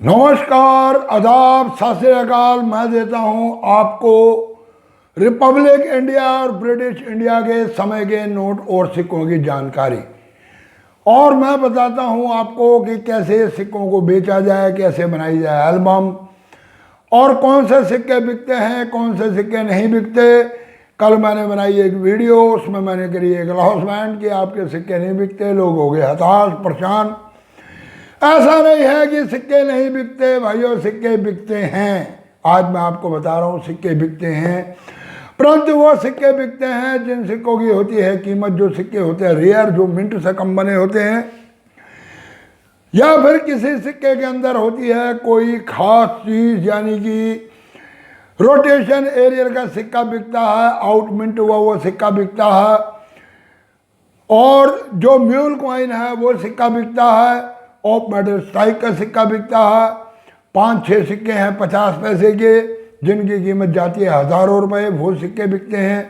नमस्कार, आदाब, सत श्री अकाल। मैं देता हूं आपको रिपब्लिक इंडिया और ब्रिटिश इंडिया के समय के नोट और सिक्कों की जानकारी, और मैं बताता हूं आपको कि कैसे सिक्कों को बेचा जाए, कैसे बनाई जाए एल्बम, और कौन से सिक्के बिकते हैं, कौन से सिक्के नहीं बिकते। कल मैंने बनाई एक वीडियो, उसमें मैंने करी एक अनाउंसमेंट कि आपके सिक्के नहीं बिकते। लोग हो गए हताश, परेशान। ऐसा नहीं है कि सिक्के नहीं बिकते भाइयों, सिक्के बिकते हैं। आज मैं आपको बता रहा हूँ सिक्के बिकते हैं, परंतु वो सिक्के बिकते हैं जिन सिक्कों की होती है कीमत, जो सिक्के होते हैं रेयर, जो मिंट से कम बने होते हैं, या फिर किसी सिक्के के अंदर होती है कोई खास चीज, यानी कि रोटेशन एरियर का सिक्का बिकता है, आउट मिंट हुआ वो सिक्का बिकता है, और जो म्यूल कॉइन है वो सिक्का बिकता है, ऑफ मेटल स्ट्राइक का सिक्का बिकता है। 5-6 सिक्के हैं 50 पैसे के, जिनकी कीमत जाती है हज़ारों रुपए, वो सिक्के बिकते हैं।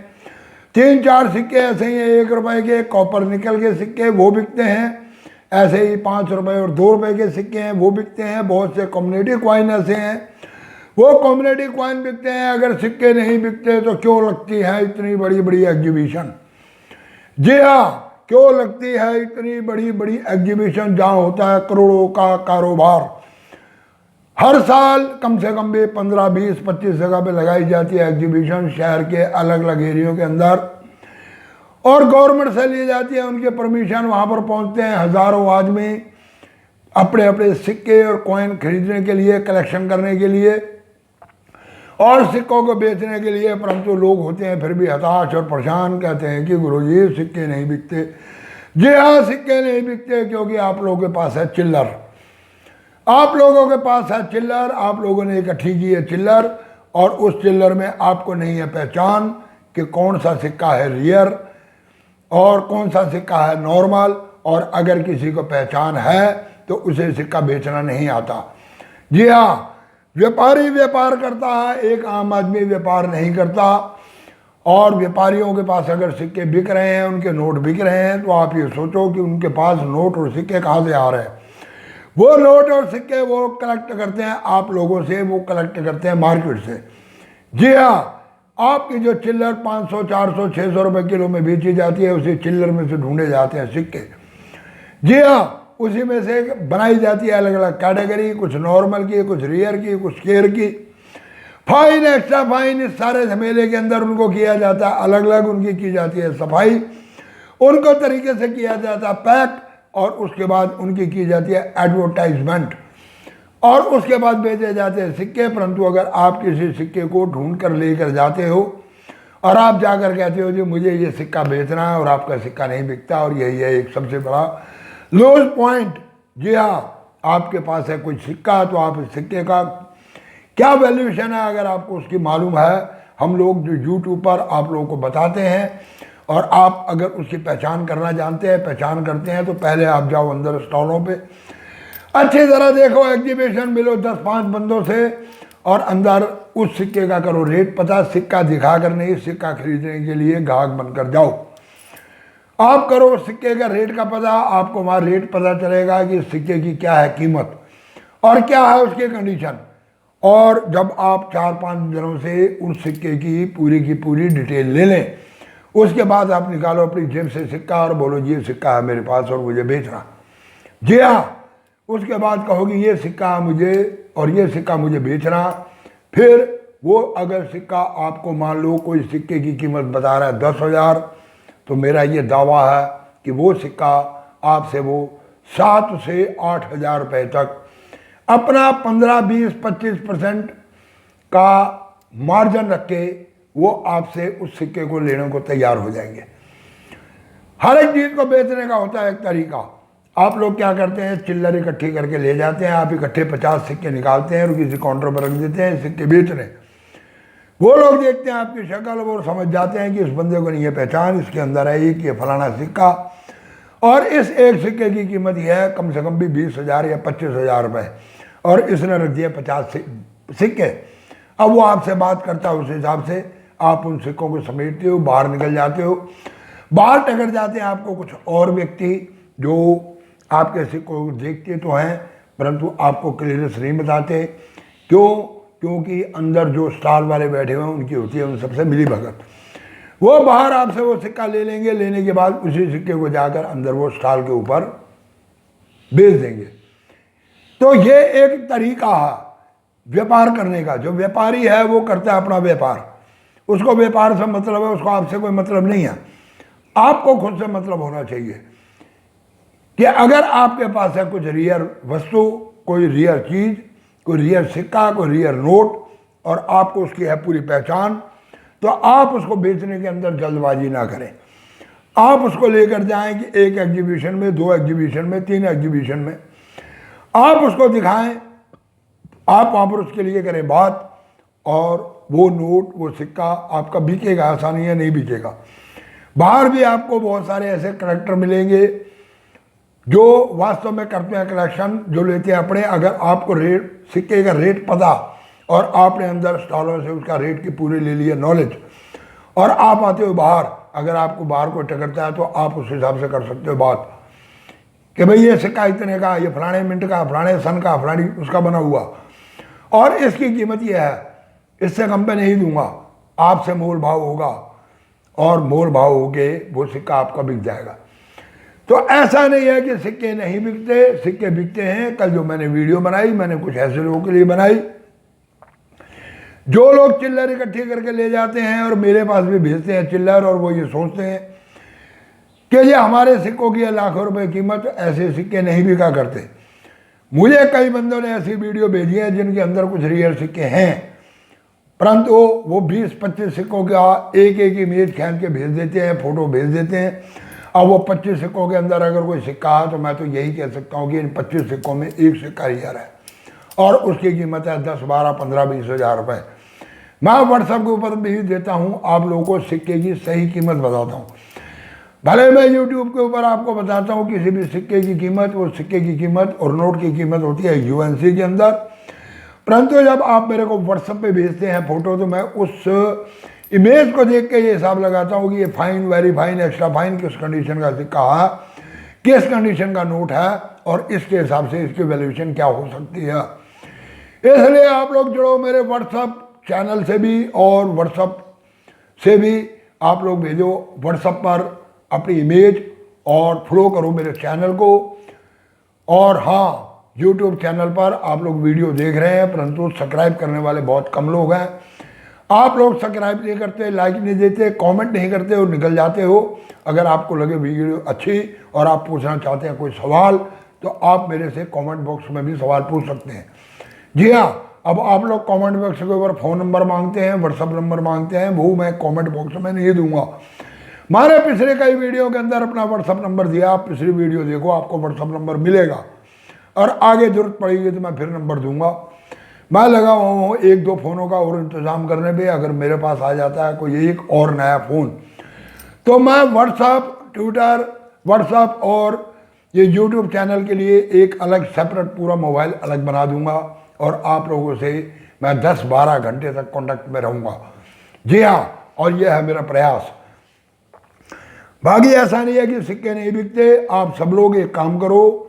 3-4 सिक्के ऐसे ही हैं 1 रुपए के, कॉपर निकल के सिक्के, वो बिकते हैं। ऐसे ही 5 रुपए और 2 रुपए के सिक्के हैं, वो बिकते हैं। बहुत से कम्युनिटी कॉइन ऐसे हैं, वो कम्युनिटी कॉइन बिकते हैं। अगर सिक्के नहीं बिकते तो क्यों लगती है इतनी बड़ी बड़ी एग्जीबिशन? जी हाँ, क्यों लगती है इतनी बड़ी बड़ी एग्जीबिशन, जहाँ होता है करोड़ों का कारोबार। हर साल कम से कम भी 15, 20, 25 जगह पे लगाई जाती है एग्जीबिशन, शहर के अलग अलग एरियो के अंदर, और गवर्नमेंट से ली जाती है उनके परमिशन। वहाँ पर पहुँचते हैं हज़ारों आदमी अपने अपने सिक्के और कॉइन खरीदने के लिए, कलेक्शन करने के लिए और सिक्कों को बेचने के लिए। परंतु लोग होते हैं फिर भी हताश और परेशान, कहते हैं कि गुरुजी सिक्के नहीं बिकते। जी हाँ, सिक्के नहीं बिकते क्योंकि आप लोगों के पास है चिल्लर। आप लोगों के पास है चिल्लर, आप लोगों ने इकट्ठी की है चिल्लर, और उस चिल्लर में आपको नहीं है पहचान कि कौन सा सिक्का है रियर और कौन सा सिक्का है नॉर्मल। और अगर किसी को पहचान है तो उसे सिक्का बेचना नहीं आता। जी हाँ, व्यापारी व्यापार करता है, एक आम आदमी व्यापार नहीं करता। और व्यापारियों के पास अगर सिक्के बिक रहे हैं, उनके नोट बिक रहे हैं, तो आप ये सोचो कि उनके पास नोट और सिक्के कहाँ से आ रहे हैं। वो नोट और सिक्के वो कलेक्ट करते हैं आप लोगों से, वो कलेक्ट करते हैं मार्केट से। जी हाँ, आपकी जो चिल्लर 500, 400, 600 रुपये किलो में बेची जाती है, उसी चिल्लर में से ढूंढे जाते हैं सिक्के। जी हाँ, उसी में से बनाई जाती है अलग अलग कैटेगरी, कुछ नॉर्मल की, कुछ रियर की, कुछ केयर की, फाइन, एक्स्ट्रा फाइन। इस सारे झमेले के अंदर उनको किया जाता है अलग अलग, उनकी की जाती है सफाई, उनको तरीके से किया जाता है पैक, और उसके बाद उनकी की जाती है एडवर्टाइजमेंट, और उसके बाद बेचे जाते हैं सिक्के। परंतु अगर आप किसी सिक्के को ढूंढ कर लेकर जाते हो और आप जाकर कहते हो जी मुझे ये सिक्का बेचना है, और आपका सिक्का नहीं बिकता, और यही है एक सबसे बड़ा लूज पॉइंट। जी हाँ, आपके पास है कोई सिक्का तो आप इस सिक्के का क्या वैल्यूएशन है अगर आपको उसकी मालूम है। हम लोग जो यूट्यूब पर आप लोगों को बताते हैं, और आप अगर उसकी पहचान करना जानते हैं, पहचान करते हैं, तो पहले आप जाओ अंदर स्टॉलों पे, अच्छी तरह देखो, एग्जीबिशन मिलो 10-5 बंदों से, और अंदर उस सिक्के का करो रेट पता। सिक्का दिखा कर नहीं, सिक्का खरीदने के लिए ग्राहक बनकर जाओ। आप करो सिक्के का रेट का पता, आपको वहाँ रेट पता चलेगा कि सिक्के की क्या है कीमत और क्या है उसकी कंडीशन। और जब आप 4-5 दिनों से उस सिक्के की पूरी डिटेल ले लें, उसके बाद आप निकालो अपनी जेब से सिक्का और बोलो ये सिक्का है मेरे पास और मुझे बेचना। जी हाँ, उसके बाद कहोगी ये सिक्का मुझे और ये सिक्का मुझे बेचना। फिर वो अगर सिक्का आपको मान लो कोई सिक्के की कीमत बता रहा है 10,000, तो मेरा ये दावा है कि वो सिक्का आपसे वो 7 से 8,000 रुपये तक अपना 15, 20, 25% का मार्जिन रख के वो आपसे उस सिक्के को लेने को तैयार हो जाएंगे। हर एक चीज़ को बेचने का होता है एक तरीका। आप लोग क्या करते हैं, चिल्लर इकट्ठी करके ले जाते हैं, आप इकट्ठे 50 सिक्के निकालते हैं और किसी काउंटर पर रख देते हैं सिक्के बेचने। वो लोग देखते हैं आपकी शक्ल, वो समझ जाते हैं कि इस बंदे को नहीं है पहचान, इसके अंदर है कि ये फलाना सिक्का, और इस एक सिक्के की कीमत यह है कम से कम भी 20,000 या 25,000 रुपये, और इसने रख दिया 50 सिक्के। अब वो आपसे बात करता है, उस हिसाब से आप उन सिक्कों को समेटते हो, बाहर निकल जाते हो। बाहर टकर जाते हैं आपको कुछ और व्यक्ति जो आपके सिक्कों को देखते तो हैं, परंतु आपको क्लियरेंस नहीं बताते। क्यों? क्योंकि अंदर जो स्टॉल वाले बैठे हुए हैं उनकी होती है उन सबसे मिली भगत। वो बाहर आपसे वो सिक्का ले लेंगे, लेने के बाद उसी सिक्के को जाकर अंदर वो स्टॉल के ऊपर बेच देंगे। तो ये एक तरीका है व्यापार करने का। जो व्यापारी है वो करता है अपना व्यापार, उसको व्यापार से मतलब है, उसको आपसे कोई मतलब नहीं है। आपको खुद से मतलब होना चाहिए कि अगर आपके पास है कुछ रियल वस्तु, कोई रियल चीज़, कोई रियल सिक्का, कोई रियल नोट, और आपको उसकी है पूरी पहचान, तो आप उसको बेचने के अंदर जल्दबाजी ना करें। आप उसको लेकर जाएं कि एक एग्जीबिशन में, 2 एग्जीबिशन में, 3 एग्जीबिशन में आप उसको दिखाएं, आप वहाँ पर उसके लिए करें बात, और वो नोट, वो सिक्का आपका बिकेगा, आसानी है नहीं बिकेगा। बाहर भी आपको बहुत सारे ऐसे कलेक्टर मिलेंगे जो वास्तव में करते हैं कलेक्शन, जो लेते हैं अपने। अगर आपको रेट, सिक्के का रेट पता, और आपने अंदर स्टॉलों से उसका रेट की पूरी ले लिया नॉलेज, और आप आते हो बाहर, अगर आपको बाहर कोई टकरता है तो आप उस हिसाब से कर सकते हो बात कि भाई ये सिक्का इतने का, ये फलाने मिनट का, फलाने सन का, फलानी उसका बना हुआ, और इसकी कीमत ये है, इससे कम पे नहीं दूंगा, आपसे मोल भाव होगा, और मोल भाव होके वो सिक्का आपका बिक जाएगा। तो ऐसा नहीं है कि सिक्के नहीं बिकते, सिक्के बिकते हैं। कल जो मैंने वीडियो बनाई, मैंने कुछ ऐसे लोगों के लिए बनाई जो लोग चिल्लर इकट्ठी करके ले जाते हैं और मेरे पास भी भेजते हैं चिल्लर, और वो ये सोचते हैं कि ये हमारे सिक्कों की लाखों रुपए कीमत, ऐसे सिक्के नहीं बिका करते। मुझे कई बंदों ने ऐसी वीडियो भेजी है जिनके अंदर कुछ रियल सिक्के हैं, परंतु वो 20-25 सिक्कों का एक एक इमेज खींच के भेज देते हैं, फोटो भेज देते हैं। अब वो 25 सिक्कों के अंदर अगर कोई सिक्का है तो मैं तो यही कह सकता हूँ कि इन 25 सिक्कों में एक सिक्का रियल है, और उसकी कीमत है 10, 12, 15, 20 हज़ार रुपये। मैं व्हाट्सएप के ऊपर भी देता हूँ, आप लोगों को सिक्के की सही कीमत बताता हूँ। भले मैं यूट्यूब के ऊपर आपको बताता हूँ किसी भी सिक्के की कीमत, वो सिक्के की कीमत और नोट की कीमत होती है यूएनसी के अंदर, परंतु जब आप मेरे को व्हाट्सएप पे भेजते हैं फोटो, तो मैं उस इमेज को देख के ये हिसाब लगाता हूँ कि ये fine, very fine, extra fine, किस कंडीशन का सिक्का है, किस कंडीशन का नोट है, और इसके हिसाब से इसकी वैल्यूएशन क्या हो सकती है। इसलिए आप लोग जुड़ो मेरे व्हाट्सएप चैनल से भी, और व्हाट्सएप से भी आप लोग भेजो, व्हाट्सएप पर अपनी इमेज और फॉलो करो मेरे चैनल को। और हाँ, यूट्यूब चैनल पर आप लोग वीडियो देख रहे हैं, परंतु सब्सक्राइब करने वाले बहुत कम लोग हैं। आप लोग सब्सक्राइब नहीं करते, लाइक नहीं देते, कमेंट नहीं करते और निकल जाते हो। अगर आपको लगे वीडियो अच्छी और आप पूछना चाहते हैं कोई सवाल, तो आप मेरे से कमेंट बॉक्स में भी सवाल पूछ सकते हैं। जी हाँ, अब आप लोग कमेंट बॉक्स के ऊपर फ़ोन नंबर मांगते हैं, व्हाट्सअप नंबर मांगते हैं, वो मैं कमेंट बॉक्स में नहीं दूंगा। मैंने पिछले कई वीडियो के अंदर अपना व्हाट्सअप नंबर दिया, आप पिछली वीडियो देखो, आपको व्हाट्सअप नंबर मिलेगा, और आगे जरूरत पड़ेगी तो मैं फिर नंबर दूंगा। मैं लगा हुआ हूँ 1-2 फ़ोनों का और इंतज़ाम करने पे। अगर मेरे पास आ जाता है कोई एक और नया फ़ोन, तो मैं व्हाट्सअप, ट्विटर, व्हाट्सअप और ये यूट्यूब चैनल के लिए एक अलग सेपरेट पूरा मोबाइल अलग बना दूंगा, और आप लोगों से मैं 10-12 घंटे तक कॉन्टैक्ट में रहूँगा। जी हाँ, और यह है मेरा प्रयास। बाकी ऐसा नहीं है कि सिक्के नहीं बिकते। आप सब लोग एक काम करो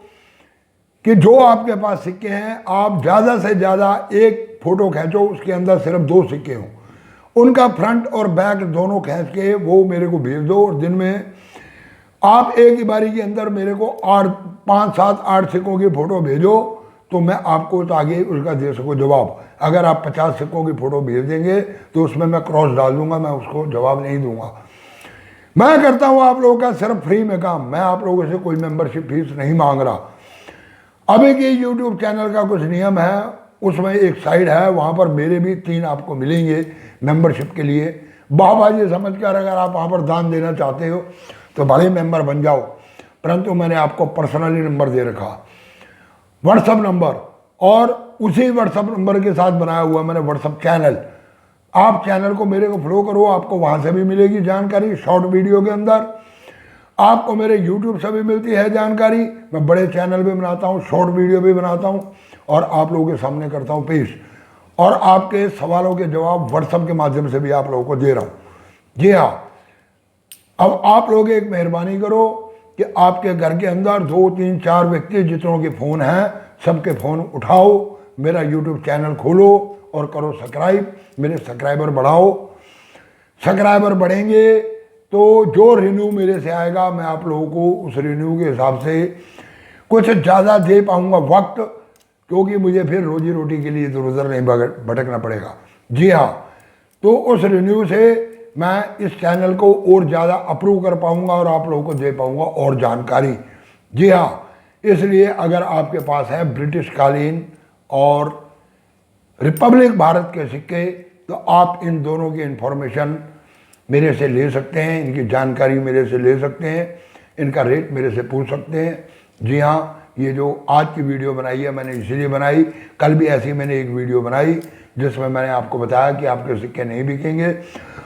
कि जो आपके पास सिक्के हैं, आप ज़्यादा से ज़्यादा एक फ़ोटो खींचो, उसके अंदर सिर्फ 2 सिक्के हों, उनका फ्रंट और बैक दोनों खींच के वो मेरे को भेज दो। और दिन में आप एक ही बारी के अंदर मेरे को 5, 7, 8 सिक्कों की फ़ोटो भेजो, तो मैं आपको तो आगे उसका दे सकूँ जवाब। अगर आप 50 सिक्कों की फ़ोटो भेज देंगे तो उसमें मैं क्रॉस डाल दूंगा, मैं उसको जवाब नहीं दूंगा। मैं करता हूँ आप लोगों का सिर्फ फ्री में काम। मैं आप लोगों से कोई मेंबरशिप फीस नहीं मांग रहा। अभी के यूट्यूब चैनल का कुछ नियम है, उसमें एक साइड है, वहाँ पर मेरे भी 3 आपको मिलेंगे मेंबरशिप के लिए। बाबाजी समझ कर अगर आप वहाँ पर दान देना चाहते हो तो भले मेंबर बन जाओ, परंतु मैंने आपको पर्सनली नंबर दे रखा, व्हाट्सअप नंबर, और उसी व्हाट्सअप नंबर के साथ बनाया हुआ मैंने व्हाट्सअप चैनल। आप चैनल को मेरे को फॉलो करो, आपको वहाँ से भी मिलेगी जानकारी शॉर्ट वीडियो के अंदर। आपको मेरे यूट्यूब से भी मिलती है जानकारी। मैं बड़े चैनल भी बनाता हूँ, शॉर्ट वीडियो भी बनाता हूँ, और आप लोगों के सामने करता हूँ पेश, और आपके सवालों के जवाब व्हाट्सएप के माध्यम से भी आप लोगों को दे रहा हूँ। जी हाँ, अब आप लोग एक मेहरबानी करो कि आपके घर के अंदर 2, 3, 4 व्यक्ति जितनों के फ़ोन हैं, सबके फ़ोन उठाओ, मेरा यूट्यूब चैनल खोलो और करो सब्सक्राइब, मेरे सब्सक्राइबर बढ़ाओ। सब्सक्राइबर बढ़ेंगे तो जो रिन्यू मेरे से आएगा मैं आप लोगों को उस रिन्यू के हिसाब से कुछ ज़्यादा दे पाऊँगा वक्त, क्योंकि मुझे फिर रोजी रोटी के लिए इधर उधर नहीं भटकना पड़ेगा। जी हाँ, तो उस रिन्यू से मैं इस चैनल को और ज़्यादा अप्रूव कर पाऊँगा और आप लोगों को दे पाऊँगा और जानकारी। जी हाँ, इसलिए अगर आपके पास है ब्रिटिश कालीन और रिपब्लिक भारत के सिक्के तो आप इन दोनों की इन्फॉर्मेशन मेरे से ले सकते हैं, इनकी जानकारी मेरे से ले सकते हैं, इनका रेट मेरे से पूछ सकते हैं। जी हाँ, ये जो आज की वीडियो बनाई है मैंने इसीलिए बनाई, कल भी ऐसी मैंने एक वीडियो बनाई जिसमें मैंने आपको बताया कि आपके सिक्के नहीं बिकेंगे।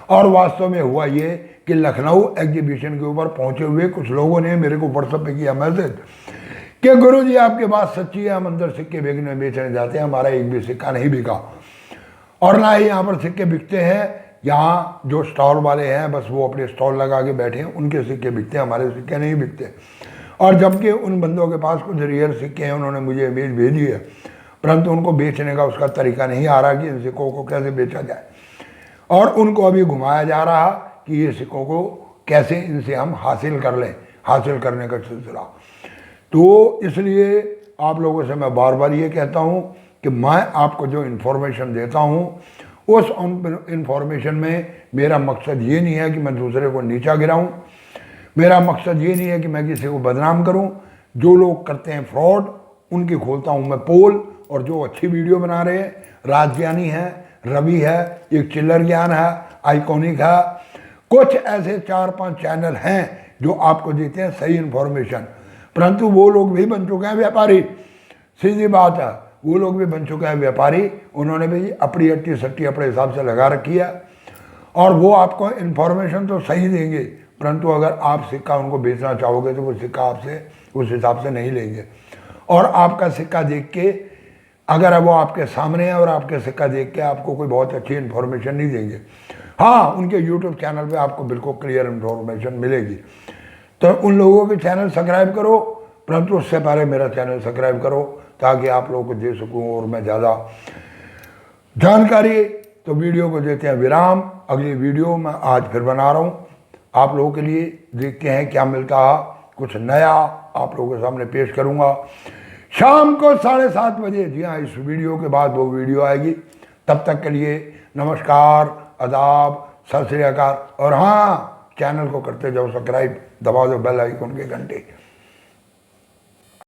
और वास्तव में हुआ ये कि लखनऊ एग्जीबिशन के ऊपर पहुंचे हुए कुछ लोगों ने मेरे को व्हाट्सएप पे किया मैसेज कि गुरु जी आपके बात सच्ची है, हम अंदर सिक्के बेचने जाते हैं, हमारा एक भी सिक्का नहीं बिका और ना ही यहाँ पर सिक्के बिकते हैं। यहाँ जो स्टॉल वाले हैं बस वो अपने स्टॉल लगा के बैठे हैं, उनके सिक्के बिकते हैं, हमारे सिक्के नहीं बिकते। और जबकि उन बंदों के पास कुछ रियल सिक्के हैं, उन्होंने मुझे इमेज भेजी है, परंतु उनको बेचने का उसका तरीका नहीं आ रहा कि इन सिक्कों को कैसे बेचा जाए। और उनको अभी घुमाया जा रहा कि ये सिक्कों को कैसे इनसे हम हासिल कर लें, हासिल करने का सिलसिला। तो इसलिए आप लोगों से मैं बार बार ये कहता हूँ कि मैं आपको जो इन्फॉर्मेशन देता हूँ उस इन्फॉर्मेशन में मेरा मकसद ये नहीं है कि मैं दूसरे को नीचा गिराऊं, मेरा मकसद ये नहीं है कि मैं किसी को बदनाम करूं। जो लोग करते हैं फ्रॉड उनकी खोलता हूं मैं पोल, और जो अच्छी वीडियो बना रहे हैं, राजज्ञानी है, रवि है, एक चिल्लर ज्ञान है, आइकॉनिक है, कुछ ऐसे 4-5 चैनल हैं जो आपको देते हैं सही इन्फॉर्मेशन, परंतु वो लोग भी बन चुके हैं व्यापारी। सीधी बात है, वो लोग भी बन चुके हैं व्यापारी, उन्होंने भी अपनी अट्टी सट्टी अपने हिसाब से लगा रखी है और वो आपको इन्फॉर्मेशन तो सही देंगे, परंतु अगर आप सिक्का उनको बेचना चाहोगे तो वो सिक्का आपसे उस हिसाब से नहीं लेंगे। और आपका सिक्का देख के, अगर वो आपके सामने है और आपके सिक्का देख के आपको कोई बहुत अच्छी इन्फॉर्मेशन नहीं देंगे। हाँ, उनके यूट्यूब चैनल पे आपको बिल्कुल क्लियर इन्फॉर्मेशन मिलेगी। तो उन लोगों के चैनल सब्सक्राइब करो, परंतु उससे पहले मेरा चैनल सब्सक्राइब करो ताकि आप लोगों को दे सकूँ और मैं ज़्यादा जानकारी। तो वीडियो को देते हैं विराम, अगली वीडियो मैं आज फिर बना रहा हूँ आप लोगों के लिए, देखते हैं क्या मिलता है, कुछ नया आप लोगों के सामने पेश करूँगा शाम को 7:30 बजे। जी हाँ, इस वीडियो के बाद वो वीडियो आएगी। तब तक के लिए नमस्कार, आदाब, सत श्री अकाल। और हाँ, चैनल को करते जाओ सब्सक्राइब, दबा दो बेल आइकन के घंटे।